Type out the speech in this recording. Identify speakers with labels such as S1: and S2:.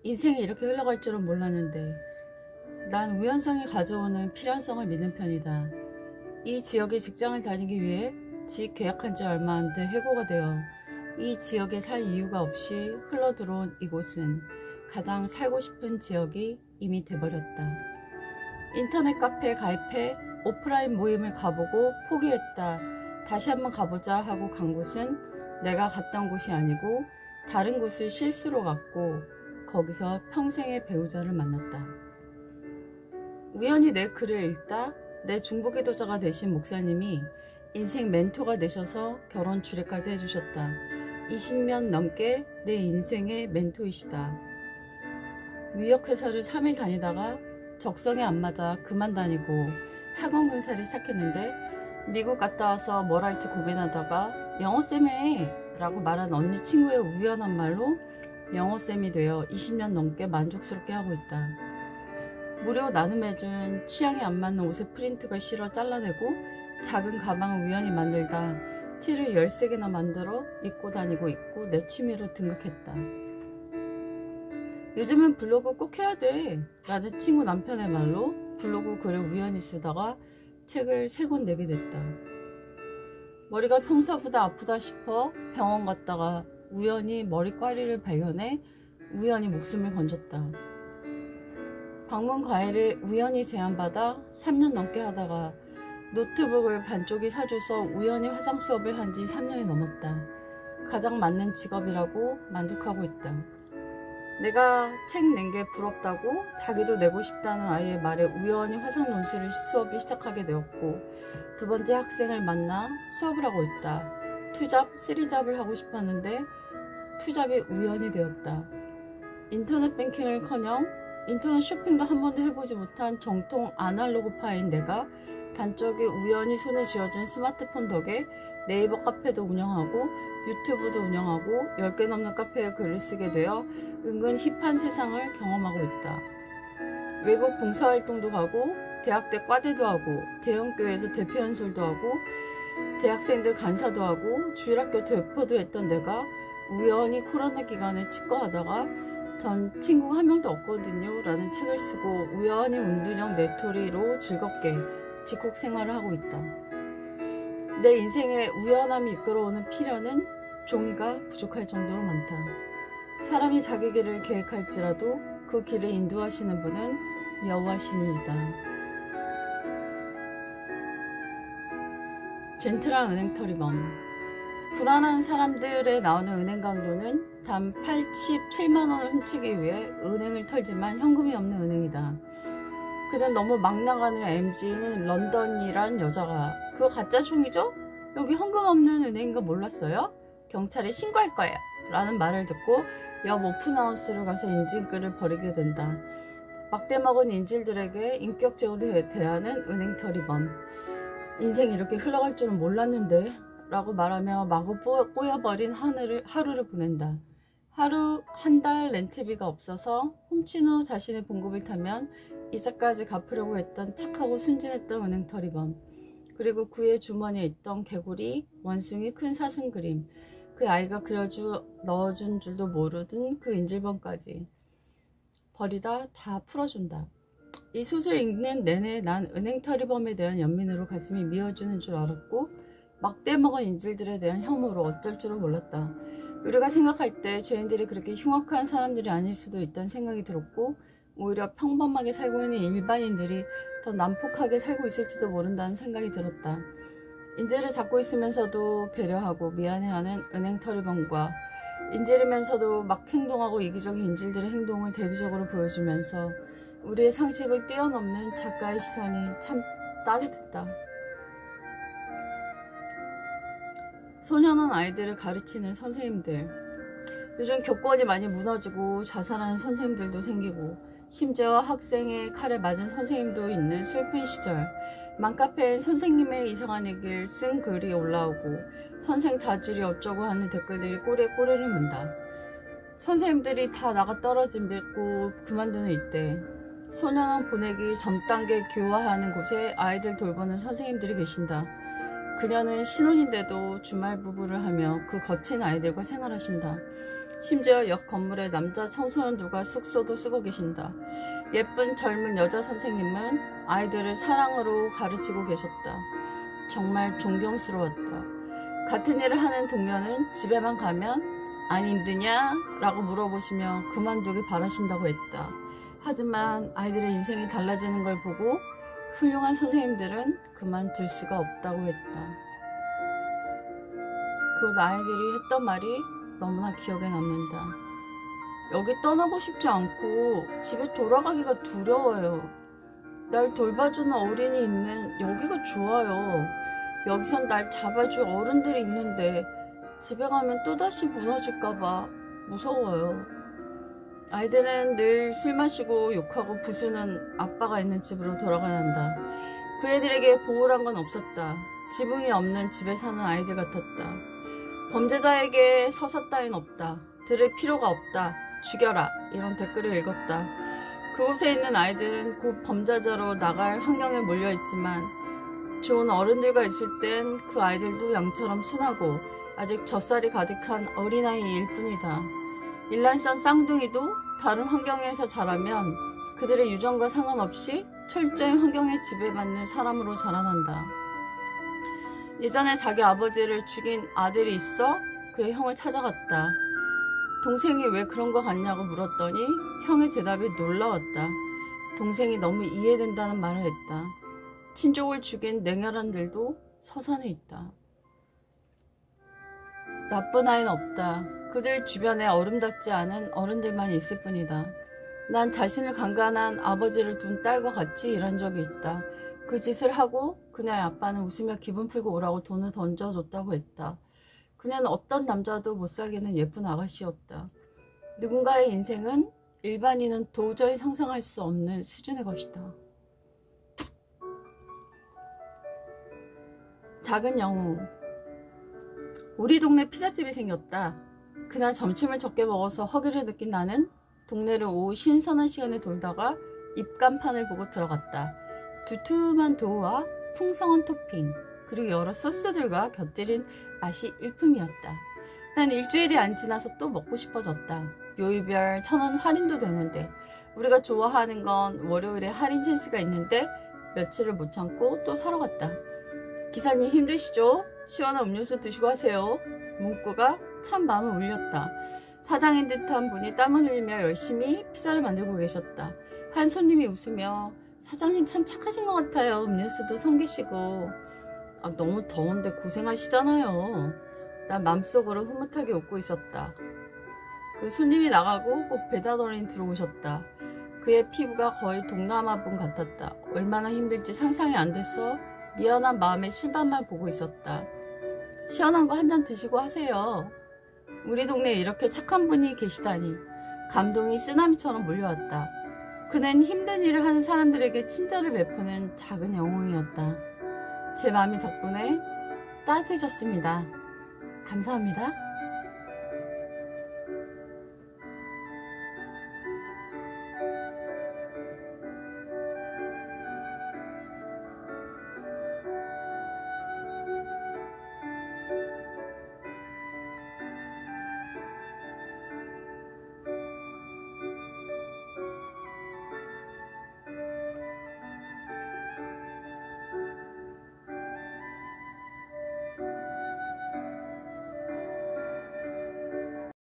S1: 인생이 이렇게 흘러갈 줄은 몰랐는데 난 우연성이 가져오는 필연성을 믿는 편이다. 이 지역에 직장을 다니기 위해 집 계약한 지 얼마 안 돼 해고가 되어 이 지역에 살 이유가 없이 흘러들어온 이곳은 가장 살고 싶은 지역이 이미 돼버렸다. 인터넷 카페에 가입해 오프라인 모임을 가보고 포기했다. 다시 한번 가보자 하고 간 곳은 내가 갔던 곳이 아니고 다른 곳을 실수로 갔고 거기서 평생의 배우자를 만났다. 우연히 내 글을 읽다 내 중보기도자가 되신 목사님이 인생 멘토가 되셔서 결혼 주례까지 해주셨다. 20년 넘게 내 인생의 멘토이시다. 무역회사를 3일 다니다가 적성에 안 맞아 그만 다니고 학원 강사를 시작했는데 미국 갔다 와서 뭘 할지 고민하다가 영어쌤에 라고 말한 언니 친구의 우연한 말로 영어쌤이 되어 20년 넘게 만족스럽게 하고 있다. 무료 나눔해준 취향에 안 맞는 옷의 프린트가 싫어 잘라내고 작은 가방을 우연히 만들다 티를 13개나 만들어 입고 다니고 있고 내 취미로 등극했다. 요즘은 블로그 꼭 해야 돼 라는 친구 남편의 말로 블로그 글을 우연히 쓰다가 책을 3권 내게 됐다. 머리가 평소보다 아프다 싶어 병원 갔다가 우연히 머리꽈리를 발견해 우연히 목숨을 건졌다. 방문 과외를 우연히 제안받아 3년 넘게 하다가 노트북을 반쪽이 사줘서 우연히 화상 수업을 한 지 3년이 넘었다. 가장 맞는 직업이라고 만족하고 있다. 내가 책 낸 게 부럽다고 자기도 내고 싶다는 아이의 말에 우연히 화상 논술을 수업을 시작하게 되었고 두 번째 학생을 만나 수업을 하고 있다. 투잡, 3잡을 하고 싶었는데 투잡이 우연히 되었다. 인터넷 뱅킹을커녕 인터넷 쇼핑도 한 번도 해보지 못한 정통 아날로그파인 내가 반쪽이 우연히 손에 쥐어준 스마트폰 덕에 네이버 카페도 운영하고 유튜브도 운영하고 10개 넘는 카페에 글을 쓰게 되어 은근 힙한 세상을 경험하고 있다. 외국 봉사활동도 가고 대학 때 과대도 하고 대형교회에서 대표 연설도 하고 대학생들 간사도 하고 주일학교 대표도 했던 내가 우연히 코로나 기간에 치과하다가 전 친구가 한 명도 없거든요 라는 책을 쓰고 우연히 운둔형 내토리로 즐겁게 직콕 생활을 하고 있다. 내 인생에 우연함이 이끌어오는 필연은 종이가 부족할 정도로 많다. 사람이 자기 길을 계획할지라도 그 길을 인도하시는 분은 여호와 신이이다. 젠틀한 은행털이범. 불안한 사람들에 나오는 은행 강도는 단 87만원을 훔치기 위해 은행을 털지만 현금이 없는 은행이다. 그는 너무 막 나가는 MG인 런던이란 여자가 그거 가짜 종이죠? 여기 현금 없는 은행인 거 몰랐어요? 경찰에 신고할 거예요 라는 말을 듣고 옆 오픈하우스를 가서 인질극을 벌이게 된다. 막대먹은 인질들에게 인격적으로 대하는 은행털이범. 인생이 이렇게 흘러갈 줄은 몰랐는데 라고 말하며 마구 꼬여버린 하루를 보낸다. 하루 한 달 렌트비가 없어서 훔친 후 자신의 봉급을 타면 이자까지 갚으려고 했던 착하고 순진했던 은행털이범. 그리고 그의 주머니에 있던 개구리, 원숭이, 큰 사슴 그림, 그 아이가 넣어준 줄도 모르던 그 인질범까지 버리다 다 풀어준다. 이 소설 읽는 내내 난 은행털이범에 대한 연민으로 가슴이 미어지는 줄 알았고 막대먹은 인질들에 대한 혐오로 어쩔 줄을 몰랐다. 우리가 생각할 때 죄인들이 그렇게 흉악한 사람들이 아닐 수도 있다는 생각이 들었고 오히려 평범하게 살고 있는 일반인들이 더 난폭하게 살고 있을지도 모른다는 생각이 들었다. 인질을 잡고 있으면서도 배려하고 미안해하는 은행털이범과 인질이면서도 막 행동하고 이기적인 인질들의 행동을 대비적으로 보여주면서 우리의 상식을 뛰어넘는 작가의 시선이 참 따뜻했다. 소년원 아이들을 가르치는 선생님들. 요즘 교권이 많이 무너지고 자살하는 선생님들도 생기고 심지어 학생의 칼에 맞은 선생님도 있는 슬픈 시절. 맘카페엔 선생님의 이상한 얘기를 쓴 글이 올라오고 선생 자질이 어쩌고 하는 댓글들이 꼬리에 꼬리를 문다. 선생님들이 다 나가 떨어지고 그만두는 이때 소년원 보내기 전 단계 교화하는 곳에 아이들 돌보는 선생님들이 계신다. 그녀는 신혼인데도 주말 부부를 하며 그 거친 아이들과 생활하신다. 심지어 옆 건물에 남자 청소년들과 숙소도 쓰고 계신다. 예쁜 젊은 여자 선생님은 아이들을 사랑으로 가르치고 계셨다. 정말 존경스러웠다. 같은 일을 하는 동료는 집에만 가면 안 힘드냐? 라고 물어보시며 그만두길 바라신다고 했다. 하지만 아이들의 인생이 달라지는 걸 보고 훌륭한 선생님들은 그만둘 수가 없다고 했다. 그 아이들이 했던 말이 너무나 기억에 남는다. 여기 떠나고 싶지 않고 집에 돌아가기가 두려워요. 날 돌봐주는 어린이 있는 여기가 좋아요. 여기선 날 잡아줄 어른들이 있는데 집에 가면 또다시 무너질까봐 무서워요. 아이들은 늘 술 마시고 욕하고 부수는 아빠가 있는 집으로 돌아가야 한다. 그 애들에게 보호란 건 없었다. 지붕이 없는 집에 사는 아이들 같았다. 범죄자에게 서사 따윈 없다. 들을 필요가 없다. 죽여라. 이런 댓글을 읽었다. 그곳에 있는 아이들은 곧 범죄자로 나갈 환경에 몰려있지만 좋은 어른들과 있을 땐 그 아이들도 양처럼 순하고 아직 젖살이 가득한 어린아이일 뿐이다. 일란산 쌍둥이도 다른 환경에서 자라면 그들의 유전과 상관없이 철저히 환경에 지배받는 사람으로 자라난다. 예전에 자기 아버지를 죽인 아들이 있어 그의 형을 찾아갔다. 동생이 왜 그런 거 같냐고 물었더니 형의 대답이 놀라웠다. 동생이 너무 이해된다는 말을 했다. 친족을 죽인 냉혈한들도 서산에 있다. 나쁜 아이는 없다. 그들 주변에 어른답지 않은 어른들만 있을 뿐이다. 난 자신을 강간한 아버지를 둔 딸과 같이 일한 적이 있다. 그 짓을 하고 그녀의 아빠는 웃으며 기분 풀고 오라고 돈을 던져줬다고 했다. 그녀는 어떤 남자도 못 사귀는 예쁜 아가씨였다. 누군가의 인생은 일반인은 도저히 상상할 수 없는 수준의 것이다. 작은 영웅. 우리 동네 피자집이 생겼다. 그날 점심을 적게 먹어서 허기를 느낀 나는 동네를 오후 신선한 시간에 돌다가 입간판을 보고 들어갔다. 두툼한 도우와 풍성한 토핑, 그리고 여러 소스들과 곁들인 맛이 일품이었다. 난 일주일이 안 지나서 또 먹고 싶어졌다. 요일별 1,000원 할인도 되는데 우리가 좋아하는 건 월요일에 할인 찬스가 있는데 며칠을 못 참고 또 사러 갔다. 기사님 힘드시죠? 시원한 음료수 드시고 하세요. 문구가 참 마음을 울렸다. 사장인 듯한 분이 땀을 흘리며 열심히 피자를 만들고 계셨다. 한 손님이 웃으며 사장님 참 착하신 것 같아요. 음료수도 섬기시고. 너무 더운데 고생하시잖아요. 난 맘속으로 흐뭇하게 웃고 있었다. 그 손님이 나가고 꼭 배달 어린이 들어오셨다. 그의 피부가 거의 동남아 분 같았다. 얼마나 힘들지 상상이 안 됐어. 미안한 마음에 실밥만 보고 있었다. 시원한 거 한 잔 드시고 하세요. 우리 동네에 이렇게 착한 분이 계시다니 감동이 쓰나미처럼 몰려왔다. 그는 힘든 일을 하는 사람들에게 친절을 베푸는 작은 영웅이었다. 제 마음이 덕분에 따뜻해졌습니다. 감사합니다.